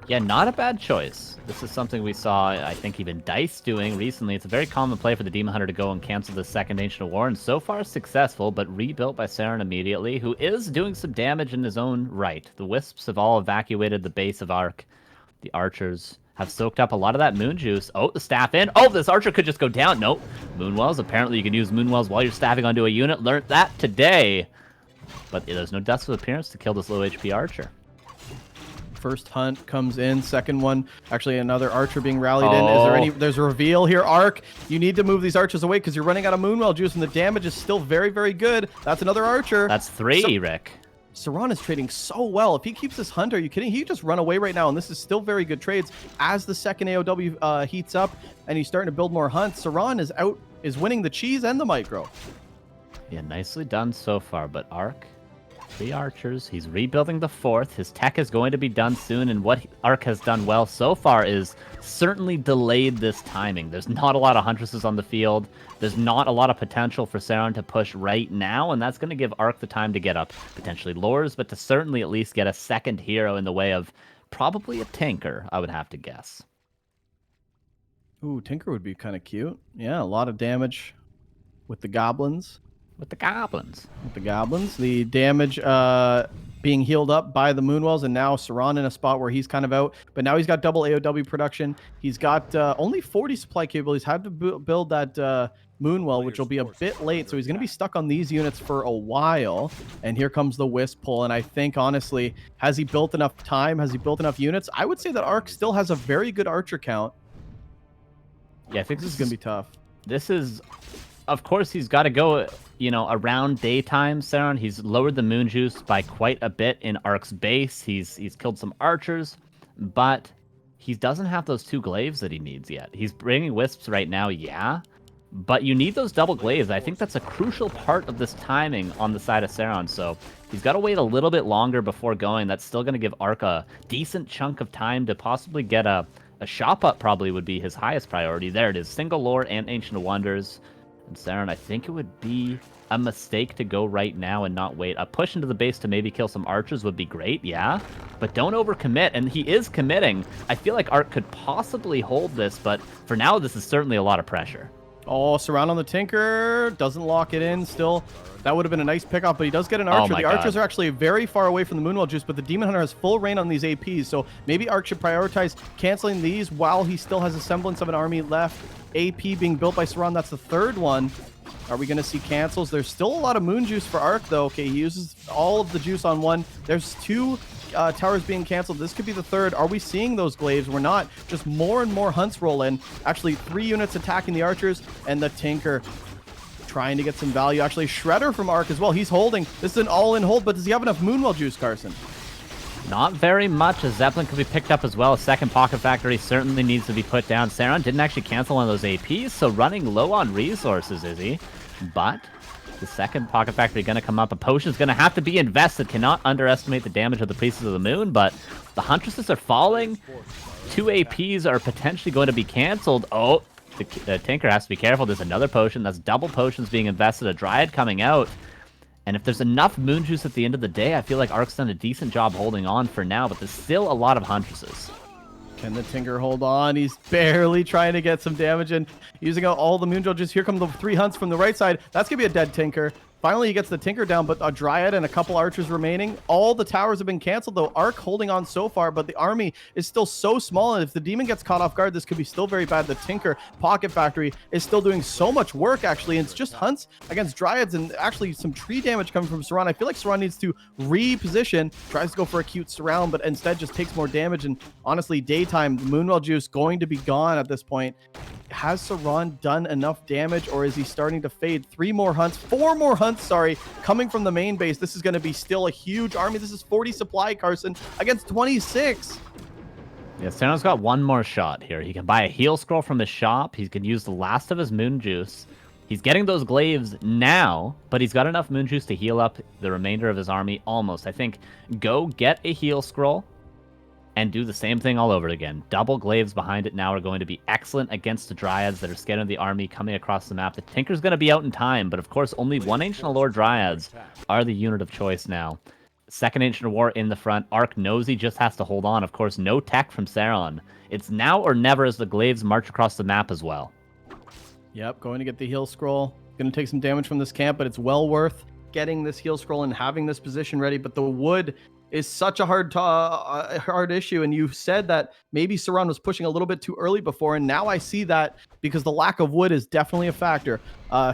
Yeah, not a bad choice. This is something we saw, I think, even DICE doing recently. It's a very common play for the Demon Hunter to go and cancel the second Ancient of War, and so far successful, but rebuilt by Ceron immediately, who is doing some damage in his own right. The Wisps have all evacuated the base of Arc. The Archers have soaked up a lot of that Moon Juice. Oh, the staff in. Oh, this Archer could just go down. Nope. Moonwells. Apparently you can use Moonwells while you're staffing onto a unit. Learned that today. But there's no Dust of Appearance to kill this low HP Archer. First hunt comes in, second one, actually another archer being rallied in. Is there any, there's a reveal here. Arc, you need to move these archers away because you're running out of Moonwell juice and the damage is still very, very good. That's another archer. That's three, Rick. Ceron is trading so well. If he keeps this hunter, are you kidding? He could just run away right now, and this is still very good trades. As the second AOW heats up and he's starting to build more hunts, Ceron is winning the cheese and the micro. Yeah, nicely done so far, but Arc, 3 archers. He's rebuilding the 4th. His tech is going to be done soon, and what Arc has done well so far is certainly delayed this timing. There's not a lot of Huntresses on the field. There's not a lot of potential for Ceron to push right now, and that's going to give Arc the time to get up potentially lures, but to certainly at least get a second hero in the way of probably a Tinker, I would have to guess. Ooh, Tinker would be kind of cute. Yeah, a lot of damage with the goblins. With the goblins. With the goblins. The damage being healed up by the Moonwells, and now Ceron in a spot where he's kind of out. But now he's got double AOW production. He's got only 40 supply capabilities. Had to build that Moonwell, which will be a bit late. So he's going to be stuck on these units for a while. And here comes the Wisp pull. And I think, honestly, has he built enough time? Has he built enough units? I would say that Arc still has a very good archer count. Yeah, I think this is going to be tough. This is... Of course, he's got to go, you know, around daytime, Ceron. He's lowered the Moon Juice by quite a bit in Arc's base. He's killed some archers, but he doesn't have those 2 glaives that he needs yet. He's bringing Wisps right now, yeah, but you need those double glaives. I think that's a crucial part of this timing on the side of Ceron, so he's got to wait a little bit longer before going. That's still going to give Arc a decent chunk of time to possibly get a shop up. Probably would be his highest priority. There it is, single lore and Ancient of Wonders. And Ceron, I think it would be a mistake to go right now and not wait. A push into the base to maybe kill some archers would be great, yeah. But don't overcommit, and he is committing. I feel like Arc could possibly hold this, but for now, this is certainly a lot of pressure. Oh, Ceron on the Tinker. Doesn't lock it in still. That would have been a nice pickup, but he does get an archer. The archers are actually very far away from the Moonwell Juice, but the Demon Hunter has full reign on these APs, so maybe Arc should prioritize canceling these while he still has a semblance of an army left. AP being built by Ceron, that's the 3rd one. Are we going to see cancels? There's still a lot of Moon Juice for Arc, though. Okay, he uses all of the juice on one. There's 2 towers being canceled. This could be the 3rd. Are we seeing those glaives? We're not. Just more and more hunts roll in. Actually, 3 units attacking the archers, and the Tinker trying to get some value. Actually, Shredder from Arc as well. He's holding. This is an all-in hold, but does he have enough Moonwell Juice, Carson? Not very much. A Zeppelin could be picked up as well. A second Pocket Factory certainly needs to be put down. Ceron didn't actually cancel one of those APs, so running low on resources, is he? But the second Pocket Factory going to come up. A potion's going to have to be invested. Cannot underestimate the damage of the Priestess of the Moon, but the Huntresses are falling. 2 APs are potentially going to be canceled. Oh, the Tinker has to be careful. There's another potion. That's double potions being invested. A Dryad coming out. And if there's enough Moon Juice at the end of the day, I feel like Arc's done a decent job holding on for now, but there's still a lot of Huntresses. Can the Tinker hold on? He's barely trying to get some damage in, using out all the Moon Juice. Here come the 3 hunts from the right side. That's going to be a dead Tinker. Finally, he gets the Tinker down, but a Dryad and a couple archers remaining. All the towers have been canceled, though. Arc holding on so far, but the army is still so small, and if the Demon gets caught off guard, this could be still very bad. The Tinker Pocket Factory is still doing so much work, actually, and it's just hunts against Dryads, and actually some tree damage coming from Ceron. I feel like Ceron needs to reposition, tries to go for a cute surround, but instead just takes more damage, and honestly, daytime, the Moonwell Juice going to be gone at this point. Has Ceron done enough damage, or is he starting to fade? 4 more hunts, sorry, coming from the main base. This is going to be still a huge army. This is 40 supply, Carson, against 26. Yeah, Ceron's got one more shot here. He can buy a heal scroll from his shop. He can use the last of his Moon Juice. He's getting those glaives now, but he's got enough Moon Juice to heal up the remainder of his army almost. I think go get a heal scroll and do the same thing all over again. Double glaives behind it now are going to be excellent against the Dryads that are scattering the army coming across the map. The Tinker's going to be out in time, but of course only 1 Ancient Allure Dryads are the unit of choice now. Second Ancient War in the front. Arc knows he just has to hold on. Of course, no tech from Ceron. It's now or never as the glaives march across the map as well. Yep, going to get the heal scroll. Going to take some damage from this camp, but it's well worth getting this heal scroll and having this position ready. But the wood is such a hard issue. And you said that maybe Ceron was pushing a little bit too early before, and now I see that because the lack of wood is definitely a factor.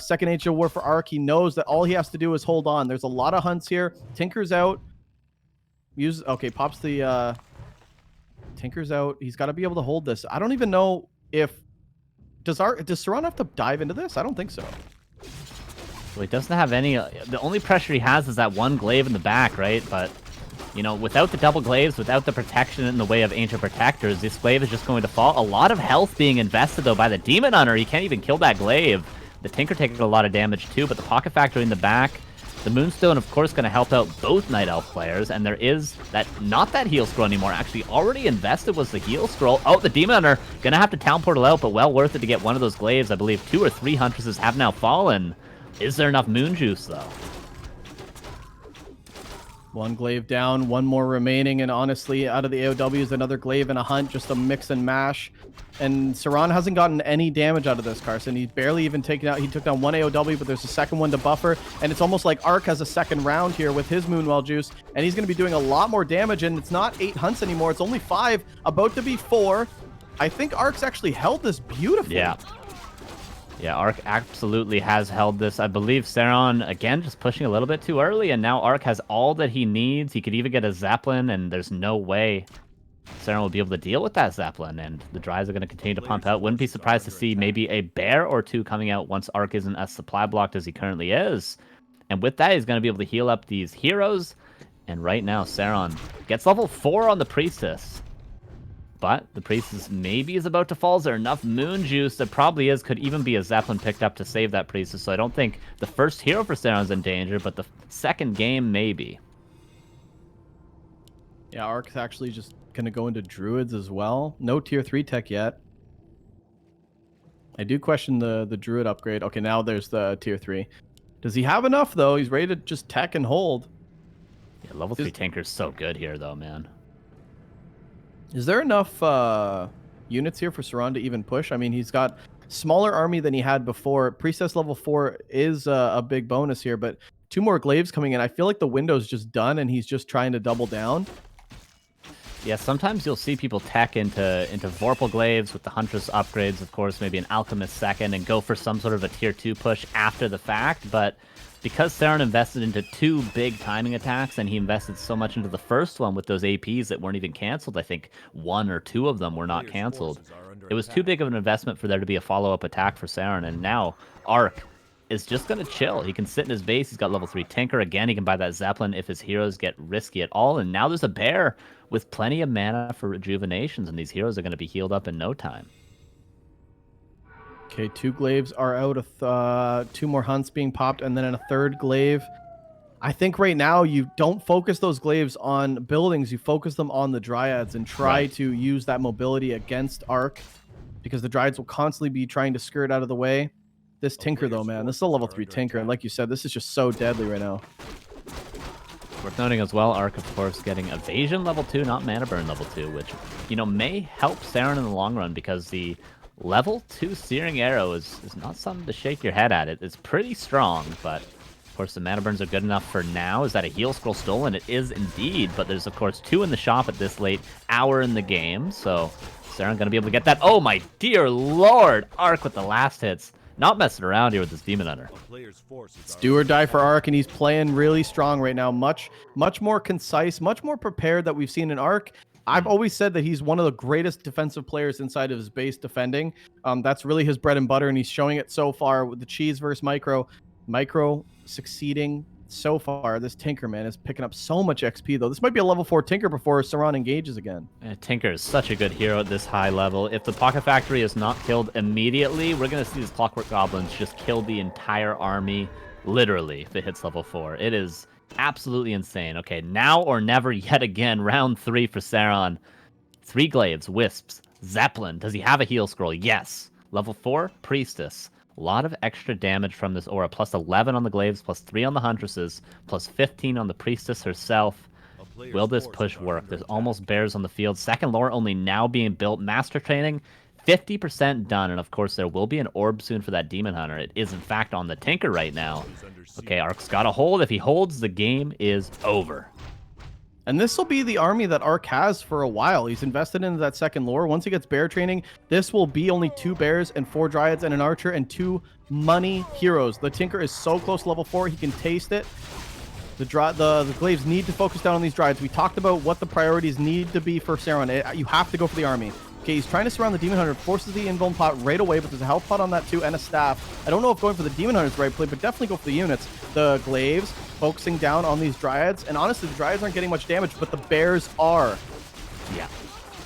Second Ancient War for Arc, he knows that all he has to do is hold on. There's a lot of hunts here. Tinker's out. Pops the Tinker's out. He's got to be able to hold this. I don't even know if does Ceron have to dive into this? I don't think so. Well, he doesn't have any. The only pressure he has is that one glaive in the back, right? But you know, without the double glaives, without the protection in the way of Ancient Protectors, this glaive is just going to fall. A lot of health being invested, though, by the Demon Hunter. He can't even kill that glaive. The Tinker taking a lot of damage, too, but the Pocket Factory in the back. The Moonstone, of course, going to help out both Night Elf players, and there is not that heal scroll anymore. Actually, already invested was the heal scroll. Oh, the Demon Hunter going to have to Town Portal out, but well worth it to get one of those glaives. I believe 2 or 3 Huntresses have now fallen. Is there enough Moon Juice, though? One glaive down, one more remaining, and honestly, out of the AOWs, another glaive and a hunt, just a mix and mash. And Ceron hasn't gotten any damage out of this, Carson. He's barely even taken out. He took down one AOW, but there's a second one to buffer, and it's almost like Arc has a second round here with his Moonwell Juice, and he's going to be doing a lot more damage, and it's not 8 hunts anymore. It's only 5, about to be 4. I think Arc's actually held this beautifully. Yeah, Arc absolutely has held this. I believe Ceron, again, just pushing a little bit too early, and now Arc has all that he needs. He could even get a Zeppelin, and there's no way Ceron will be able to deal with that Zeppelin, and the drives are going to continue to pump out. Wouldn't be surprised to see maybe a bear or 2 coming out once Arc isn't as supply blocked as he currently is. And with that, he's going to be able to heal up these heroes, and right now, Ceron gets level 4 on the Priestess. But the Priestess maybe is about to fall. Is there enough Moon Juice? There probably is. Could even be a Zeppelin picked up to save that Priestess. So I don't think the first hero for Ceron's in danger, but the second game, maybe. Yeah, Arc's actually just going to go into Druids as well. No tier 3 tech yet. I do question the Druid upgrade. Okay, now there's the tier 3. Does he have enough, though? He's ready to just tech and hold. Yeah, level 3 Tinker's so good here, though, man. Is there enough units here for Ceron to even push? I mean, he's got smaller army than he had before. Priestess level 4 is a big bonus here, but 2 more glaives coming in. I feel like the window's just done, and he's just trying to double down. Yeah, sometimes you'll see people tech into Vorpal glaives with the Huntress upgrades, of course, maybe an Alchemist second, and go for some sort of a tier 2 push after the fact, but because Ceron invested into 2 big timing attacks, and he invested so much into the first one with those APs that weren't even canceled, I think 1 or 2 of them were not canceled. It was too big of an investment for there to be a follow-up attack for Ceron, and now Arc is just going to chill. He can sit in his base. He's got level 3 Tinker. Again, he can buy that Zeppelin if his heroes get risky at all, and now there's a bear with plenty of mana for rejuvenations, and these heroes are going to be healed up in no time. Okay, 2 glaives are out of 2 more hunts being popped, and then in a 3rd glaive. I think right now you don't focus those glaives on buildings. You focus them on the Dryads and try to use that mobility against Arc, because the Dryads will constantly be trying to skirt out of the way. This Tinker, though, man, this is a level 3 Tinker, and like you said, this is just so deadly right now. Worth noting as well, Arc, of course, getting Evasion level 2, not Mana Burn level 2, which, you know, may help Ceron in the long run, because the level 2 Searing Arrow is not something to shake your head at. It's pretty strong, but of course the Mana Burns are good enough for now. Is that a heal scroll stolen? It is indeed, but there's of course 2 in the shop at this late hour in the game, so Ceron gonna be able to get that. Oh my dear lord! Arc with the last hits. Not messing around here with this Demon Hunter. It's do or die for Arc, and he's playing really strong right now. Much more concise, much more prepared that we've seen in Arc. I've always said that he's one of the greatest defensive players inside of his base defending. That's really his bread and butter, and he's showing it so far with the Cheese versus Micro. Micro succeeding so far. This Tinker, man, is picking up so much XP, though. This might be a level 4 Tinker before Ceron engages again. Tinker is such a good hero at this high level. If the Pocket Factory is not killed immediately, we're going to see these Clockwork Goblins just kill the entire army, literally, if it hits level 4. It is absolutely insane. Okay, now or never yet again. Round 3 for Ceron. 3 glaives, wisps, Zeppelin. Does he have a heal scroll? Yes. Level 4, Priestess. A lot of extra damage from this aura. Plus 11 on the glaives, plus 3 on the Huntresses, plus 15 on the Priestess herself. Will this push work? There's almost bears on the field. Second lore only now being built. Master training, 50% done. And of course, there will be an orb soon for that Demon Hunter. It is, in fact, on the Tinker right now. Okay, Ark's got a hold. If he holds, the game is over. And this will be the army that Ark has for a while. He's invested into that second lore. Once he gets bear training, this will be only 2 bears and 4 dryads and an archer and 2 money heroes. The Tinker is so close to level 4, he can taste it. The glaives need to focus down on these dryads. We talked about what the priorities need to be for Ceron. You have to go for the army. Okay, he's trying to surround the Demon Hunter, forces the invuln pot right away, but there's a health pot on that too, and a staff. I don't know if going for the Demon Hunter is the right play, but definitely go for the units. The glaives, focusing down on these dryads, and honestly, the dryads aren't getting much damage, but the bears are. Yeah.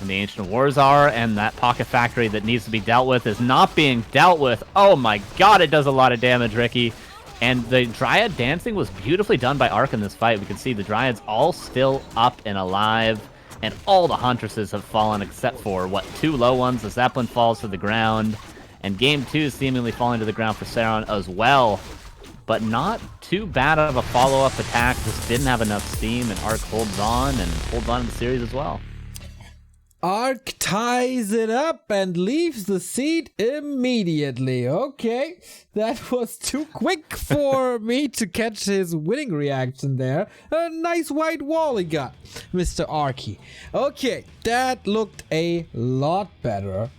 And the Ancient Wars are, and that Pocket Factory that needs to be dealt with is not being dealt with. Oh my god, it does a lot of damage, Ricky. And the Dryad dancing was beautifully done by Ark in this fight. We can see the Dryads all still up and alive, and all the Huntresses have fallen except for, what, 2 low ones. The Zeppelin falls to the ground, and Game 2 is seemingly falling to the ground for Ceron as well. But not too bad of a follow-up attack. Just didn't have enough steam, and Ark holds on in the series as well. Ark ties it up and leaves the seat immediately. Okay, that was too quick for me to catch his winning reaction there. A nice white wall he got, Mr. Arky. Okay, that looked a lot better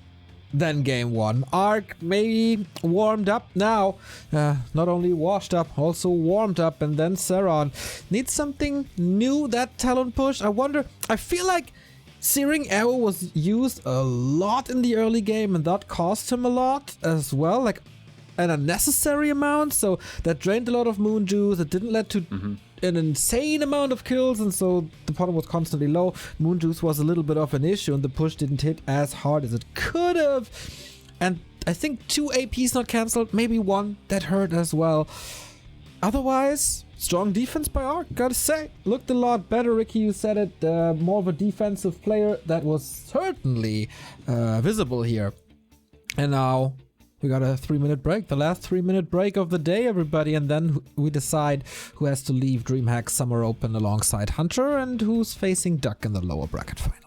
than game 1. Ark maybe warmed up now. Not only washed up, also warmed up. And then Ceron needs something new, that Talon push. I feel like Searing Arrow was used a lot in the early game, and that cost him a lot as well, like an unnecessary amount. So that drained a lot of moon juice. It didn't lead to an insane amount of kills, and so the bottom was constantly low. Moon juice was a little bit of an issue, and the push didn't hit as hard as it could have. And I think 2 APs not cancelled, maybe 1 that hurt as well. Otherwise, strong defense by Ark, gotta say. Looked a lot better, Ricky, you said it. More of a defensive player. That was certainly visible here. And now we got a 3-minute break. The last 3-minute break of the day, everybody. And then we decide who has to leave DreamHack Summer Open alongside Hunter and who's facing Duck in the lower bracket final.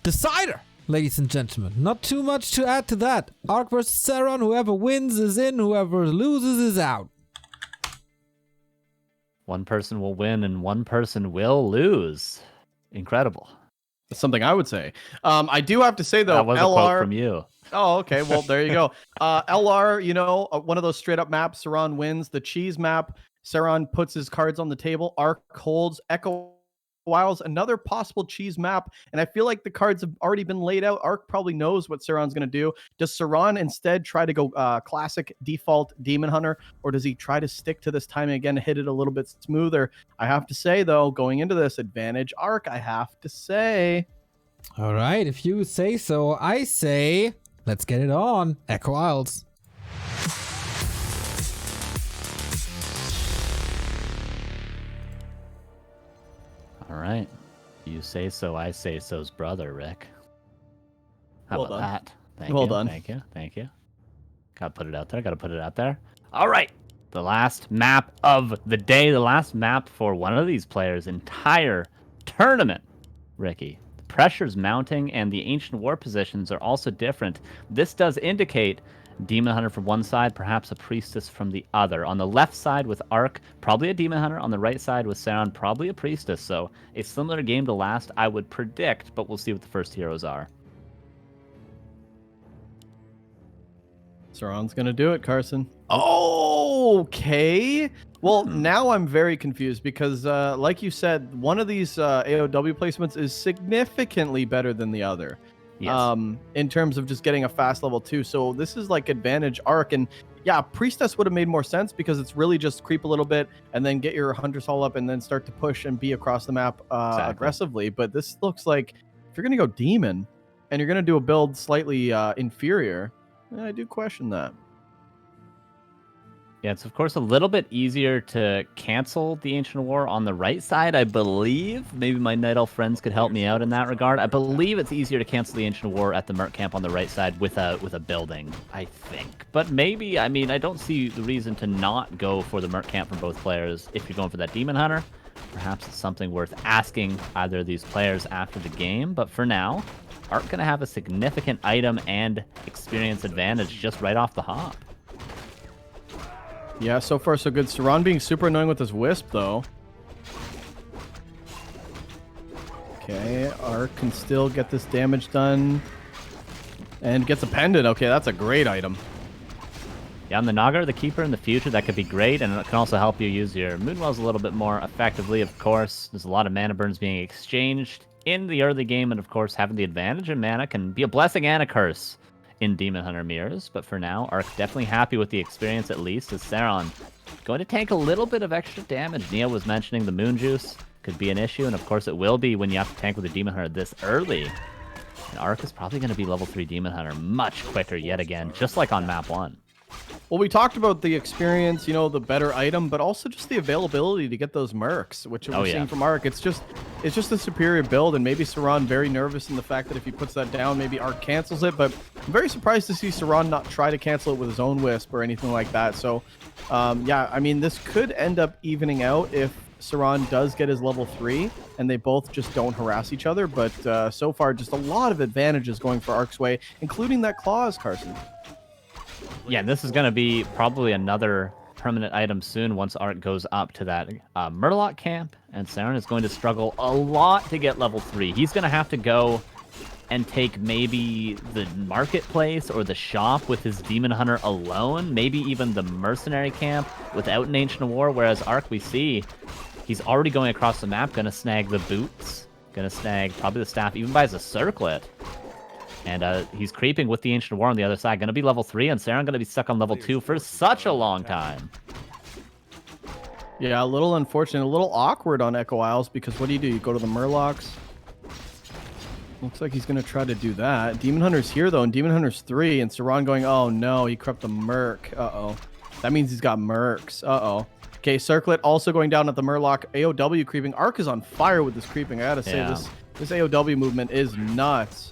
decider, ladies and gentlemen. Not too much to add to that. Ark versus Ceron. Whoever wins is in. Whoever loses is out. One person will win and one person will lose. Incredible. That's something I would say. I do have to say, though, That was a quote from you. Oh, okay. Well, there you go. LR, you know, one of those straight up maps. Ceron wins. The cheese map. Ceron puts his cards on the table. Ark holds. Echo Wiles, another possible cheese map. And I feel like the cards have already been laid out. Ark probably knows what Ceron's going to do. Does Ceron instead try to go classic default Demon Hunter, or does he try to stick to this timing again, hit it a little bit smoother? I have to say, though, going into this, advantage Ark, I have to say. All right, if you say so, I say, let's get it on. Echo Isles. All right. You say so, I say so's brother, Rick. How Well about done. that? Thank Well you. done. Thank you. Thank you. Gotta put it out there. Gotta put it out there. All right. The last map of the day. The last map for one of these players' entire tournament, Ricky. The pressure's mounting, and the Ancient War positions are also different. This does indicate Demon Hunter from one side, perhaps a Priestess from the other. On the left side with Ark, probably a Demon Hunter. On the right side with Ceron, probably a Priestess. So a similar game to last, I would predict, but we'll see what the first heroes are. Ceron's going to do it, Carson. Okay. Well, now I'm very confused because, like you said, one of these AOW placements is significantly better than the other. Yes. In terms of just getting a fast level 2. So this is like advantage Ark. And yeah, Priestess would have made more sense because it's really just creep a little bit and then get your Hunter's Hall up and then start to push and be across the map aggressively. But this looks like if you're going to go Demon and you're going to do a build slightly inferior, I do question that. Yeah, it's of course a little bit easier to cancel the Ancient War on the right side, I believe. Maybe my Night Elf friends could help me out in that regard. I believe it's easier to cancel the Ancient War at the Merc camp on the right side with a building, I think. But maybe, I mean, I don't see the reason to not go for the Merc camp from both players if you're going for that Demon Hunter. Perhaps it's something worth asking either of these players after the game. But for now, Ark going to have a significant item and experience advantage just right off the hop. Yeah, so far so good. Ceron being super annoying with his Wisp, though. Okay, Ark can still get this damage done. And gets a pendant. Okay, that's a great item. Yeah, on the Naga or the Keeper in the future, that could be great, and it can also help you use your Moonwells a little bit more effectively, of course. There's a lot of mana burns being exchanged in the early game, and of course, having the advantage in mana can be a blessing and a curse in Demon Hunter mirrors. But for now, Ark definitely happy with the experience, at least, as Ceron going to tank a little bit of extra damage. Neo was mentioning the Moon Juice could be an issue, and of course it will be when you have to tank with a Demon Hunter this early. And Ark is probably going to be level 3 Demon Hunter much quicker yet again, just like on map 1. Well, we talked about the experience, you know, the better item, but also just the availability to get those mercs, which we're seeing from Ark. It's just a superior build, and maybe Ceron very nervous in the fact that if he puts that down, maybe Ark cancels it. But I'm very surprised to see Ceron not try to cancel it with his own Wisp or anything like that. So, yeah, I mean, this could end up evening out if Ceron does get his level 3 and they both just don't harass each other. But so far, just a lot of advantages going for Ark's way, including that Claws, Carson. Yeah, this is going to be probably another permanent item soon once Ark goes up to that Murloc camp, and Ceron is going to struggle a lot to get level 3. He's going to have to go and take maybe the marketplace or the shop with his Demon Hunter alone, maybe even the mercenary camp without an Ancient War, whereas Ark, we see, he's already going across the map, going to snag the boots, going to snag probably the staff, even buys a circlet. And he's creeping with the Ancient War on the other side. Going to be level 3, and Ceron going to be stuck on level 2 for such a long time. Yeah, a little unfortunate, a little awkward on Echo Isles, because what do? You go to the Murlocs. Looks like he's going to try to do that. Demon Hunter's here, though, and Demon Hunter's 3, and Ceron going, oh, no, he crept the Merc. Uh-oh. That means he's got Mercs. Uh-oh. Okay, Circlet also going down at the Murloc. AOW creeping. Ark is on fire with this creeping. I got to say, this AOW movement is nuts.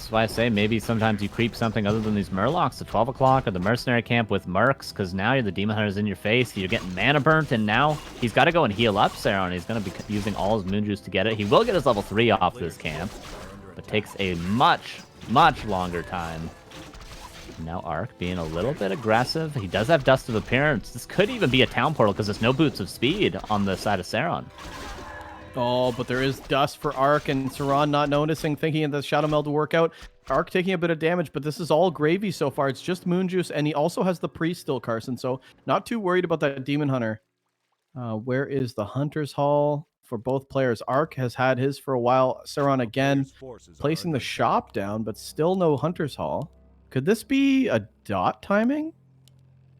is why I say maybe sometimes you creep something other than these Murlocs to 12 o'clock or the Mercenary Camp with Mercs, because now you're the Demon Hunter's in your face. You're getting mana burnt, and now he's got to go and heal up Ceron. He's going to be using all his Moon Juice to get it. He will get his level 3 off this camp, but takes a much, much longer time. Now Arc being a little bit aggressive. He does have Dust of Appearance. This could even be a Town Portal because there's no Boots of Speed on the side of Ceron. Oh, but there is Dust for Arc, and Ceron not noticing, thinking the Shadow Meld will work out. Arc taking a bit of damage, but this is all gravy so far. It's just Moon Juice, and he also has the Priest still, Carson, so not too worried about that Demon Hunter. Where is the Hunter's Hall for both players? Arc has had his for a while. Ceron again placing the shop down, but still no Hunter's Hall. Could this be a dot timing?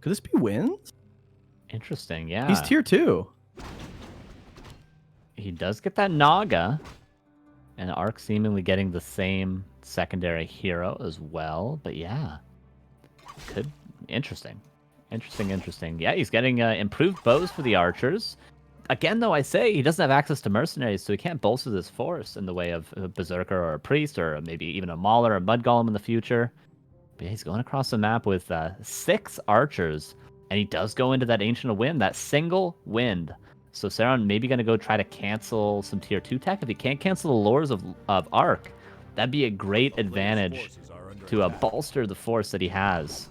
Could this be wins? Interesting, yeah. He's tier 2. He does get that Naga, and Arc seemingly getting the same secondary hero as well. But yeah, could interesting. Yeah, he's getting improved bows for the archers. Again, though, I say he doesn't have access to mercenaries, so he can't bolster this force in the way of a berserker or a priest or maybe even a mauler or a mud golem in the future. But yeah, he's going across the map with 6 archers, and he does go into that Ancient of Wind, that single wind. So Ceron maybe going to go try to cancel some tier 2 tech. If he can't cancel the lures of Arc, that'd be a great advantage to bolster the force that he has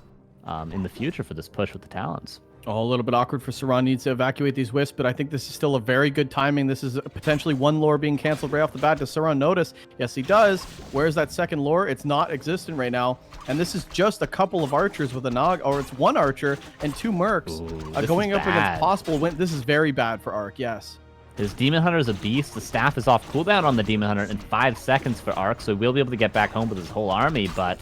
in the future for this push with the Talons. Oh, a little bit awkward for Ceron. Needs to evacuate these wisps, but I think this is still a very good timing. This is potentially one lore being canceled right off the bat. Does Ceron notice? Yes, he does. Where's that second lore? It's not existent right now. And this is just a couple of archers with a Nog, or it's one archer and 2 mercs. Going up against possible win. This is very bad for Arc, yes. His Demon Hunter is a beast. The staff is off cooldown on the Demon Hunter in 5 seconds for Arc, so we'll be able to get back home with his whole army, but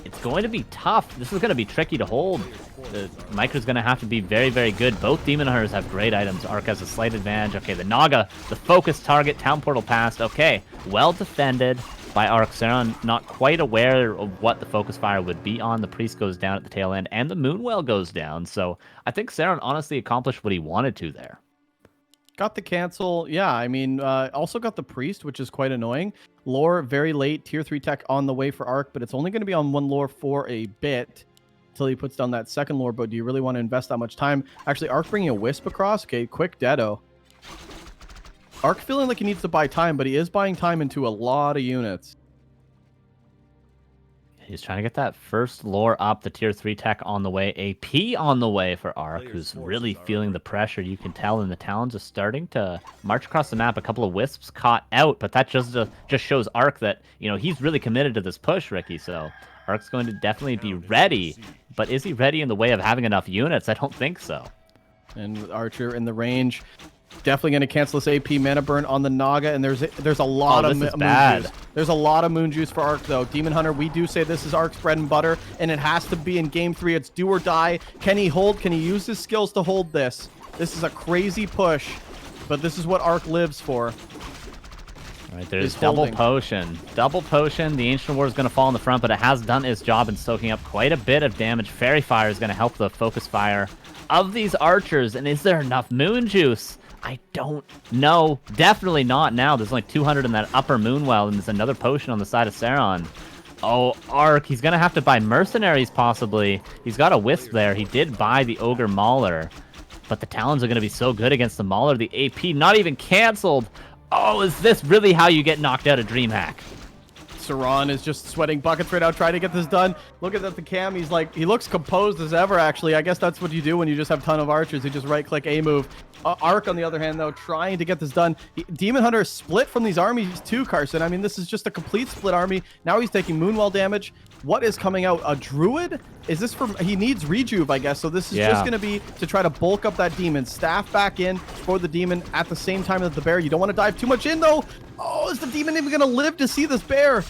it's going to be tough. This is going to be tricky to hold. The Micro's going to have to be very, very good. Both Demon Hunters have great items. Arc has a slight advantage. Okay, the Naga, the focus target, Town Portal passed. Okay, well defended by Arc. Ceron not quite aware of what the focus fire would be on. The Priest goes down at the tail end, and the Moonwell goes down. So I think Ceron honestly accomplished what he wanted to there. Got the cancel. Yeah, I mean, also got the Priest, which is quite annoying. Lore, very late. Tier 3 tech on the way for Arc, but it's only going to be on one lore for a bit until he puts down that second lore. But do you really want to invest that much time? Actually, Arc bringing a Wisp across. Okay, quick Deado. Arc feeling like he needs to buy time, but he is buying time into a lot of units. He's trying to get that first lore up, the tier 3 tech on the way, AP on the way for Arc, who's really feeling the pressure. You can tell, and the Talons are starting to march across the map. A couple of Wisps caught out, but that just shows Arc that, you know, he's really committed to this push, Ricky. So Arc's going to definitely be ready, but is he ready in the way of having enough units? I don't think so. And Archer in the range. Definitely going to cancel this AP mana burn on the Naga, and there's a lot of Moon Juice. There's a lot of Moon Juice for Arc, though. Demon Hunter, we do say this is Arc's bread and butter, and it has to be in Game 3. It's do or die. Can he hold? Can he use his skills to hold this? This is a crazy push, but this is what Arc lives for. All right, there's double potion. Double potion. The Ancient War is going to fall in the front, but it has done its job in soaking up quite a bit of damage. Fairy Fire is going to help the focus fire of these archers, and is there enough Moon Juice? I don't know. Definitely not now. There's only 200 in that upper Moonwell, and there's another potion on the side of Ceron. Oh, Arc. He's going to have to buy mercenaries, possibly. He's got a Wisp there. He did buy the Ogre Mauler, but the Talons are going to be so good against the Mauler. The AP not even canceled. Oh, is this really how you get knocked out of DreamHack? Ceron is just sweating buckets right now, trying to get this done. Look at the cam. He's like, he looks composed as ever, actually. I guess that's what you do when you just have a ton of archers. You just right-click A move. Arc, on the other hand, though, trying to get this done. Demon Hunter is split from these armies too, Carson. I mean, this is just a complete split army. Now he's taking Moonwell damage. What is coming out? A Druid? Is this for... He needs Rejuve, I guess. So this is just going to be to try to bulk up that Demon. Staff back in for the Demon at the same time as the Bear. You don't want to dive too much in, though. Oh, is the Demon even going to live to see this Bear?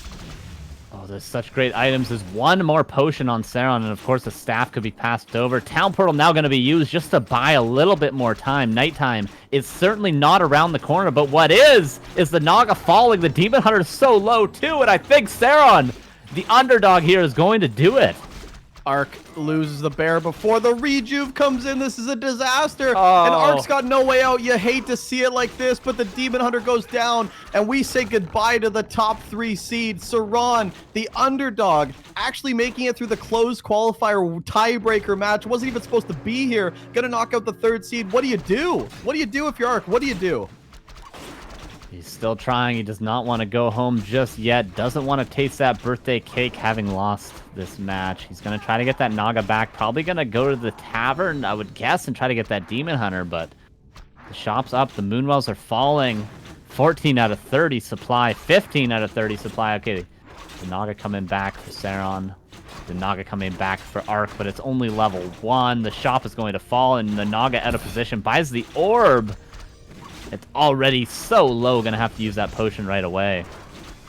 Oh, there's such great items. There's one more potion on Ceron, and of course the staff could be passed over. Town Portal now going to be used just to buy a little bit more time. Nighttime is certainly not around the corner, but what is the Naga falling. The Demon Hunter is so low too, and I think Ceron, the underdog here, is going to do it. Arc loses the bear before the rejuve comes in. This is a disaster. Oh. And Arc's got no way out. You hate to see it like this, but the Demon Hunter goes down, and we say goodbye to the top 3 seed. Ceron, the underdog, actually making it through the closed qualifier tiebreaker match. Wasn't even supposed to be here. Gonna knock out the 3rd seed. What do you do? What do you do if you're Arc? What do you do? He's still trying. He does not want to go home just yet. Doesn't want to taste that birthday cake having lost this match. He's going to try to get that Naga back. Probably going to go to the tavern, I would guess, and try to get that Demon Hunter, but the shop's up. The Moonwells are falling. 14 out of 30 supply. 15 out of 30 supply. Okay, the Naga coming back for Ceron. The Naga coming back for Arc, but it's only level 1. The shop is going to fall, and the Naga out of position buys the orb. It's already so low, gonna have to use that potion right away.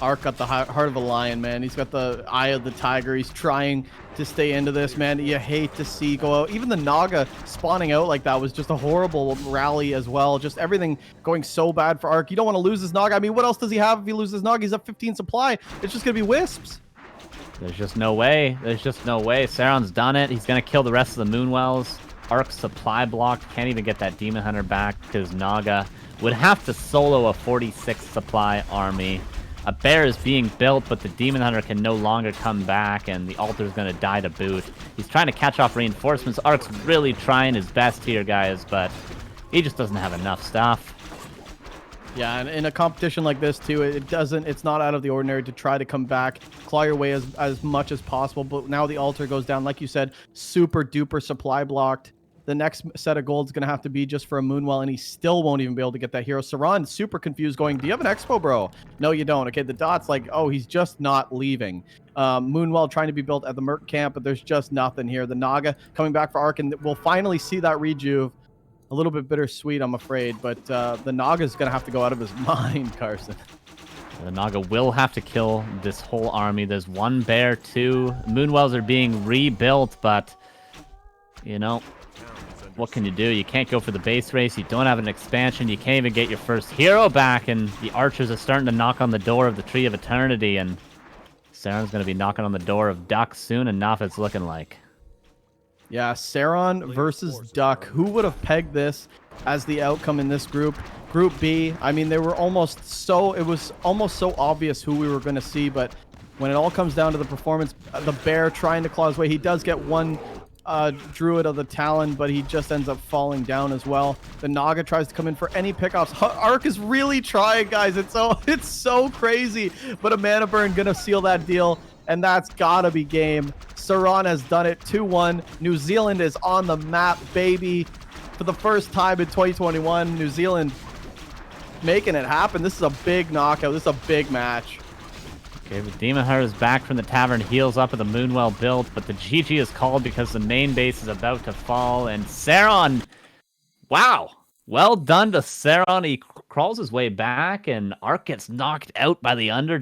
Arc got the heart of a lion, man. He's got the eye of the tiger. He's trying to stay into this, man. You hate to see go out. Even the Naga spawning out like that was just a horrible rally as well. Just everything going so bad for Arc. You don't want to lose his Naga. I mean, what else does he have if he loses his Naga? He's at 15 supply. It's just gonna be wisps. There's just no way. There's just no way. Ceron's done it. He's gonna kill the rest of the Moonwells. Arc's supply blocked. Can't even get that Demon Hunter back because Naga would have to solo a 46 supply army. A bear is being built, but the Demon Hunter can no longer come back, and the altar's going to die to boot. He's trying to catch off reinforcements. Arc's really trying his best here, guys, but he just doesn't have enough stuff. Yeah, and in a competition like this, too, it's not out of the ordinary to try to come back, claw your way as much as possible, but now the altar goes down. Like you said, super duper supply blocked. The next set of gold is going to have to be just for a Moonwell, and he still won't even be able to get that hero. Ceron, super confused, going, do you have an expo, bro? No, you don't. Okay, the dot's like, oh, he's just not leaving. Moonwell trying to be built at the Merc camp, but there's just nothing here. The Naga coming back for Arc, and we'll finally see that rejuve. A little bit bittersweet, I'm afraid, but the Naga's going to have to go out of his mind, Carson. The Naga will have to kill this whole army. There's 1 bear, 2 Moonwells are being rebuilt, but, you know, what can you do? You can't go for the base race. You don't have an expansion. You can't even get your first hero back, and the archers are starting to knock on the door of the Tree of Eternity, and Ceron's going to be knocking on the door of Duck soon enough, it's looking like. Yeah, Ceron versus Duck. Who would have pegged this as the outcome in this group? Group B, I mean, it was almost so obvious who we were going to see, but when it all comes down to the performance, the bear trying to claw his way, he does get 1 Druid of the Talon, but he just ends up falling down as well. The Naga tries to come in for any pickoffs. Arc is really trying, guys. It's so crazy, but a mana burn gonna seal that deal, and that's gotta be game. Ceron has done it. 2-1. New Zealand is on the map, baby, for the first time in 2021. New Zealand making it happen. This is a big knockout. This is a big match. Okay, the Demon Hunter is back from the tavern, heals up with the Moonwell build, but the GG is called because the main base is about to fall, and Ceron, wow, well done to Ceron. He crawls his way back, and Arc gets knocked out by the under.